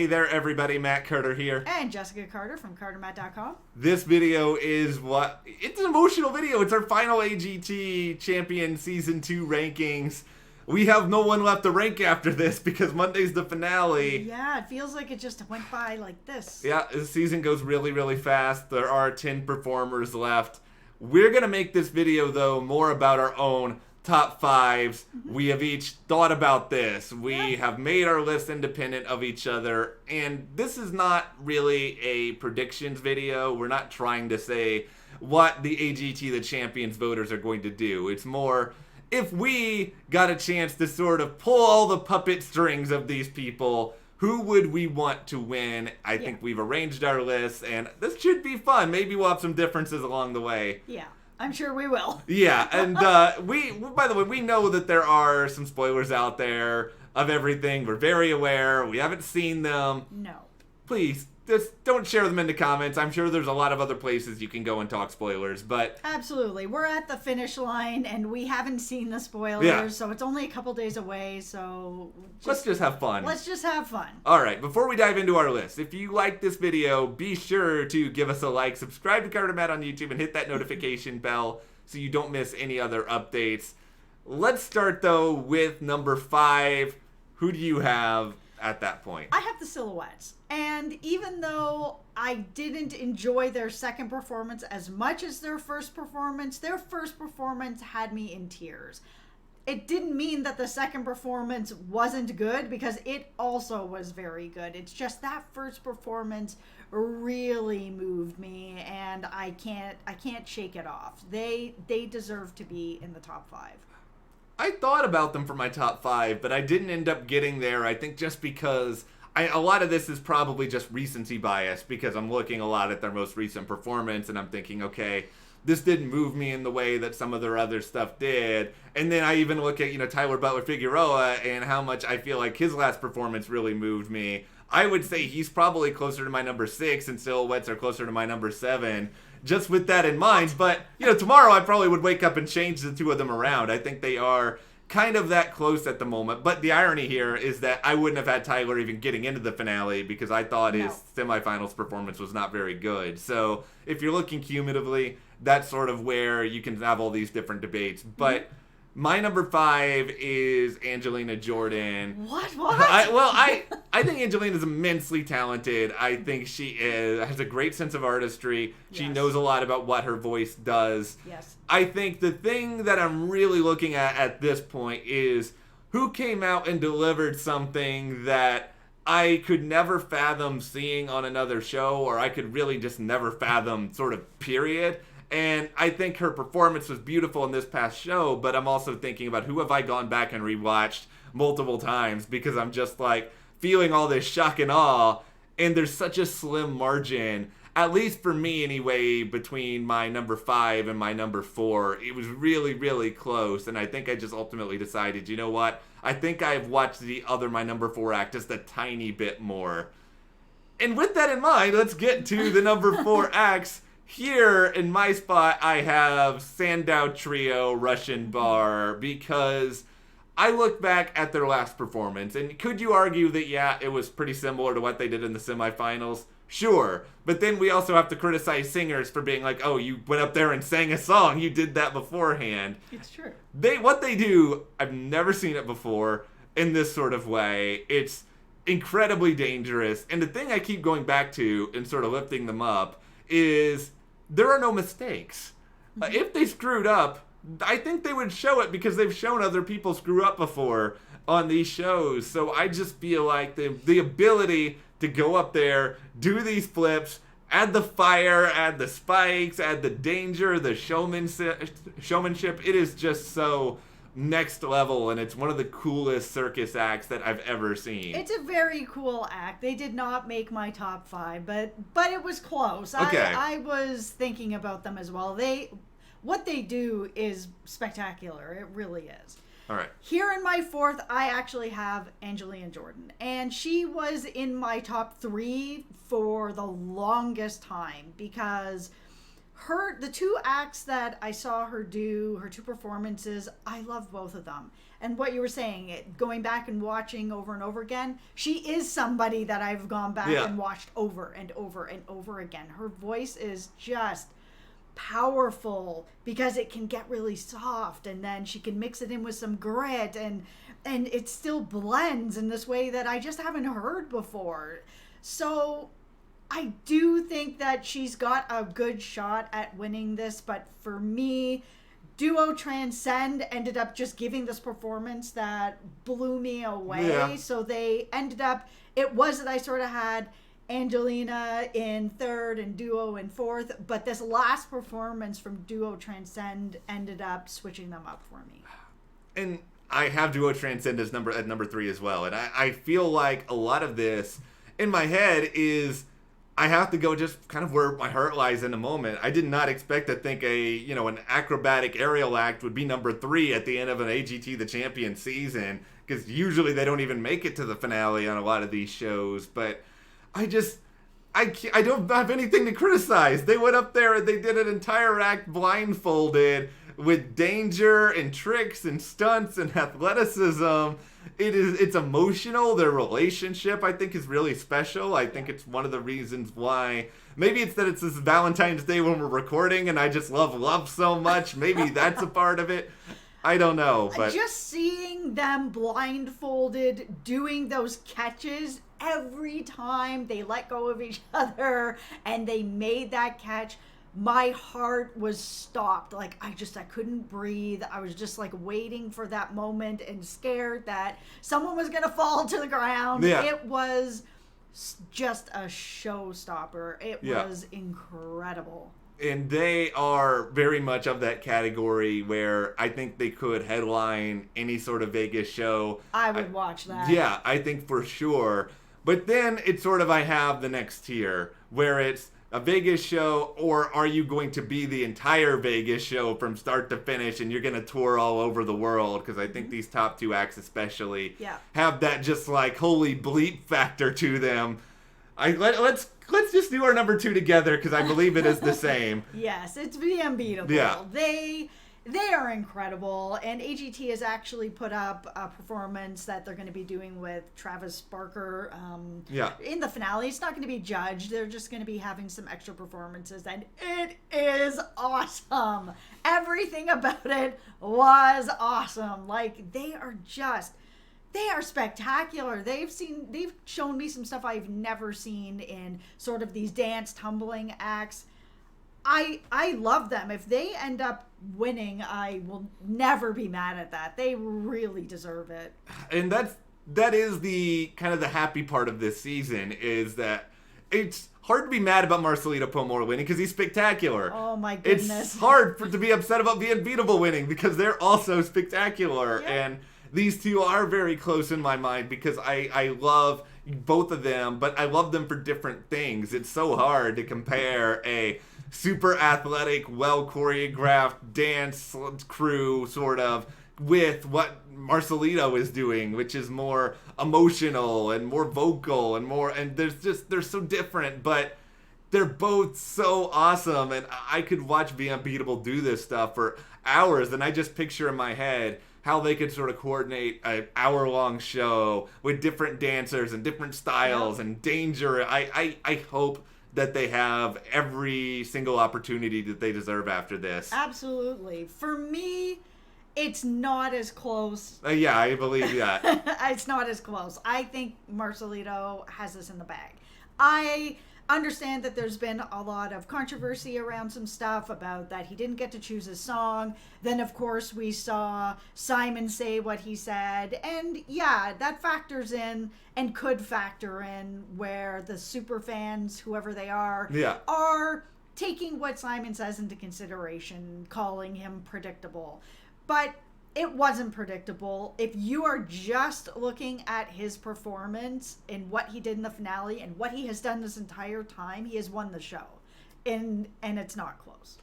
Hey there, everybody. Matt Carter here. And Jessica Carter from CARTERMATT.com. This video is it's an emotional video. It's our final AGT Champion Season 2 rankings. We have no one left to rank after this because Monday's the finale. Yeah, it feels like it just went by like this. Yeah, the season goes really, really fast. There are 10 performers left. We're going to make this video, though, more about our own top fives. We have each thought about this. We have made our list independent of each other. And this is not really a predictions video. We're not trying to say what the AGT, the Champions voters, are going to do. It's more, if we got a chance to sort of pull all the puppet strings of these people, who would we want to win? I think we've arranged our list, and this should be fun. Maybe we'll have some differences along the way. Yeah. I'm sure we will. Yeah, and we, by the way, we know that there are some spoilers out there of everything. We're very aware. We haven't seen them. No. Please, just don't share them in the comments. I'm sure there's a lot of other places you can go and talk spoilers, but... Absolutely. We're at the finish line, and we haven't seen the spoilers, so it's only a couple days away, so... Let's just have fun. Let's just have fun. All right, before we dive into our list, if you like this video, be sure to give us a like, subscribe to CARTERMATT on YouTube, and hit that notification bell so you don't miss any other updates. Let's start, though, with number 5. Who do you have at that point? I have the Silhouettes. And even though I didn't enjoy their second performance as much as their first performance had me in tears. It didn't mean that the second performance wasn't good, because it also was very good. It's just that first performance really moved me, and I can't shake it off. They deserve to be in the top 5. I thought about them for my top 5, but I didn't end up getting there. I think just because a lot of this is probably just recency bias, because I'm looking a lot at their most recent performance and I'm thinking, okay, this didn't move me in the way that some of their other stuff did. And then I even look at, Tyler Butler-Figueroa and how much I feel like his last performance really moved me. I would say he's probably closer to my number 6 and Silhouettes are closer to my number 7. Just with that in mind. But, tomorrow I probably would wake up and change the two of them around. I think they are kind of that close at the moment. But the irony here is that I wouldn't have had Tyler even getting into the finale because I thought his semifinals performance was not very good. So if you're looking cumulatively, that's sort of where you can have all these different debates. But my number 5 is Angelina Jordan. What? I think Angelina is immensely talented. I think she has a great sense of artistry. She knows a lot about what her voice does. Yes. I think the thing that I'm really looking at this point is who came out and delivered something that I could never fathom seeing on another show, or I could really just never fathom, sort of, period. And I think her performance was beautiful in this past show, but I'm also thinking about who have I gone back and rewatched multiple times, because I'm just like feeling all this shock and awe, and there's such a slim margin, at least for me anyway, between my number 5 and my number 4. It was really, really close, and I think I just ultimately decided, you know what? I think I've watched my number 4 act just a tiny bit more. And with that in mind, let's get to the number 4 acts. Here, in my spot, I have Sandow Trio, Russian Bar, because I look back at their last performance, and could you argue that, it was pretty similar to what they did in the semifinals? Sure, but then we also have to criticize singers for being like, oh, you went up there and sang a song, you did that beforehand. It's true. What they do, I've never seen it before in this sort of way. It's incredibly dangerous, and the thing I keep going back to and sort of lifting them up is there are no mistakes. If they screwed up, I think they would show it, because they've shown other people screw up before on these shows. So I just feel like the ability to go up there, do these flips, add the fire, add the spikes, add the danger, the showmanship, it is just so next level, and it's one of the coolest circus acts that I've ever seen. It's a very cool act. They did not make my top 5, but it was close. Okay. I was thinking about them as well. What they do is spectacular. It really is. All right. Here in my 4th, I actually have Angelina Jordan, and she was in my top 3 for the longest time, because the 2 acts that I saw her do, her 2 performances, I love both of them. and what you were saying, going back and watching over and over again, she is somebody that I've gone back and watched over and over and over again. Her voice is just powerful because it can get really soft, and then she can mix it in with some grit, and it still blends in this way that I just haven't heard before. So I do think that she's got a good shot at winning this, but for me, duo Transcend ended up just giving this performance that blew me away. Yeah. So they ended up, it was that I sort of had Angelina in third and duo in fourth, but this last performance from duo Transcend ended up switching them up for me. And I have duo Transcend as number 3 as well, and I feel like a lot of this in my head is I have to go just kind of where my heart lies in a moment. I did not expect to think an acrobatic aerial act would be number 3 at the end of an AGT the Champion season, because usually they don't even make it to the finale on a lot of these shows. But I don't have anything to criticize. They went up there and they did an entire act blindfolded with danger and tricks and stunts and athleticism. It's emotional. Their relationship, I think, is really special. I think it's one of the reasons why. Maybe it's that it's this Valentine's Day when we're recording and I just love so much. Maybe that's a part of it. I don't know. But just seeing them blindfolded doing those catches every time they let go of each other and they made that catch, my heart was stopped. Like, I couldn't breathe. I was just like waiting for that moment and scared that someone was going to fall to the ground. Yeah. It was just a showstopper. It was incredible. And they are very much of that category where I think they could headline any sort of Vegas show. I would watch that. Yeah, I think for sure. But then it's sort of, I have the next tier where it's a Vegas show, or are you going to be the entire Vegas show from start to finish and you're going to tour all over the world? Because I think these top 2 acts especially have that just like holy bleep factor to them. Let's just do our number 2 together because I believe it is the same. Yes, it's the Unbeatable. Yeah. They are incredible, and AGT has actually put up a performance that they're going to be doing with Travis Barker in the finale. It's not going to be judged. They're just going to be having some extra performances, and it is awesome. Everything about it was awesome. Like, they are spectacular. They've shown me some stuff I've never seen in sort of these dance tumbling acts. I love them. If they end up winning, I will never be mad at that. They really deserve it. And that is the kind of the happy part of this season, is that it's hard to be mad about Marcelito Pomoy winning because he's spectacular. Oh my goodness. It's hard to be upset about the Unbeatable winning because they're also spectacular. Yeah. And these two are very close in my mind because I love both of them, but I love them for different things. It's so hard to compare a super athletic, well choreographed dance crew sort of with what Marcelito is doing, which is more emotional and more vocal and they're so different, but they're both so awesome. And I could watch The Unbeatable do this stuff for hours, and I just picture in my head how they could sort of coordinate an hour-long show with different dancers and different styles and danger. I hope that they have every single opportunity that they deserve after this. Absolutely. For me, it's not as close. Yeah, I believe that. It's not as close. I think Marcelito has this in the bag. I understand that there's been a lot of controversy around some stuff about that he didn't get to choose his song. Then, of course, we saw Simon say what he said. And yeah, that factors in and could factor in where the super fans, whoever they are taking what Simon says into consideration, calling him predictable. But it wasn't predictable. If you are just looking at his performance and what he did in the finale and what he has done this entire time, he has won the show. And it's not close.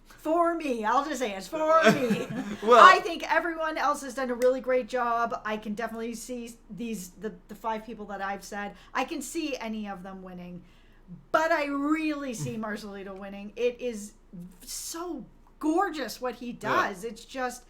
For me, I'll just say it's for me. Well, I think everyone else has done a really great job. I can definitely see the 5 people that I've said. I can see any of them winning. But I really see Marcelito winning. It is so gorgeous what he does. It's just,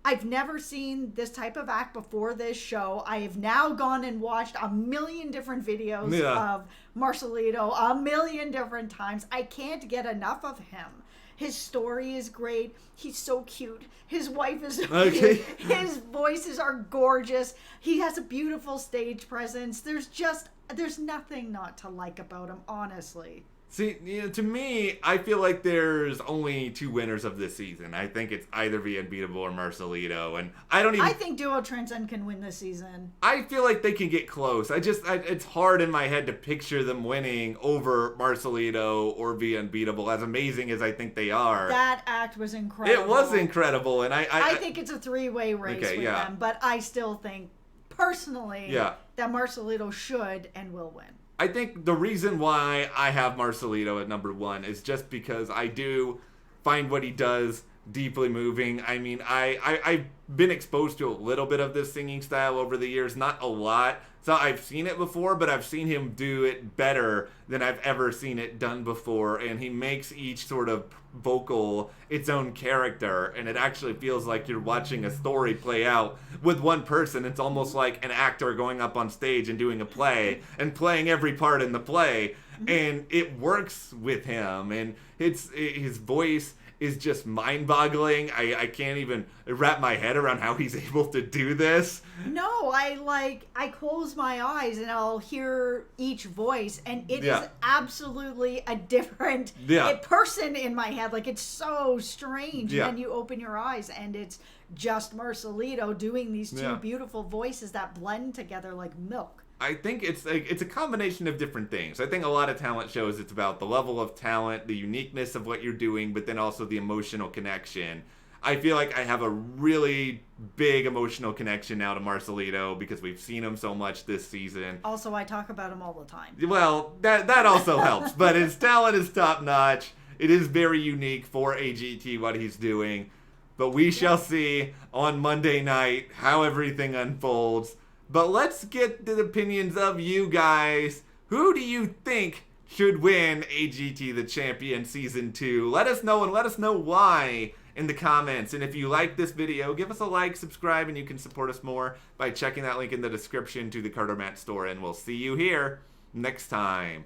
I've never seen this type of act before this show. I have now gone and watched a million different videos of Marcelito a million different times. I can't get enough of him. His story is great. He's so cute. His wife is so cute. His voices are gorgeous. He has a beautiful stage presence. There's nothing not to like about him, honestly. See, to me, I feel like there's only 2 winners of this season. I think it's either the Unbeatable or Marcelito, and I think Duo Transcend can win this season. I feel like they can get close. It's hard in my head to picture them winning over Marcelito or the Unbeatable, as amazing as I think they are. That act was incredible. It was incredible, and I think it's a 3-way race with them, but I still think, personally, that Marcelito should and will win. I think the reason why I have Marcelito at number 1 is just because I do find what he does deeply moving. I mean, I've been exposed to a little bit of this singing style over the years, not a lot. So I've seen it before, but I've seen him do it better than I've ever seen it done before. And he makes each sort of vocal its own character, and it actually feels like you're watching a story play out with one person. It's almost like an actor going up on stage and doing a play and playing every part in the play, and it works with him, and his voice is just mind-boggling. I can't even wrap my head around how he's able to do this. No, I close my eyes and I'll hear each voice, and it is absolutely a different person in my head. Like, it's so strange. And then you open your eyes and it's just Marcelito doing these 2 beautiful voices that blend together like milk. I think it's a combination of different things. I think a lot of talent shows, it's about the level of talent, the uniqueness of what you're doing, but then also the emotional connection. I feel like I have a really big emotional connection now to Marcelito because we've seen him so much this season. Also, I talk about him all the time. Well, that also helps, but his talent is top notch. It is very unique for AGT what he's doing, but we shall see on Monday night how everything unfolds. But let's get the opinions of you guys. Who do you think should win AGT The Champion Season 2? Let us know, and let us know why in the comments. And if you like this video, give us a like, subscribe, and you can support us more by checking that link in the description to the CARTERMATT store. And we'll see you here next time.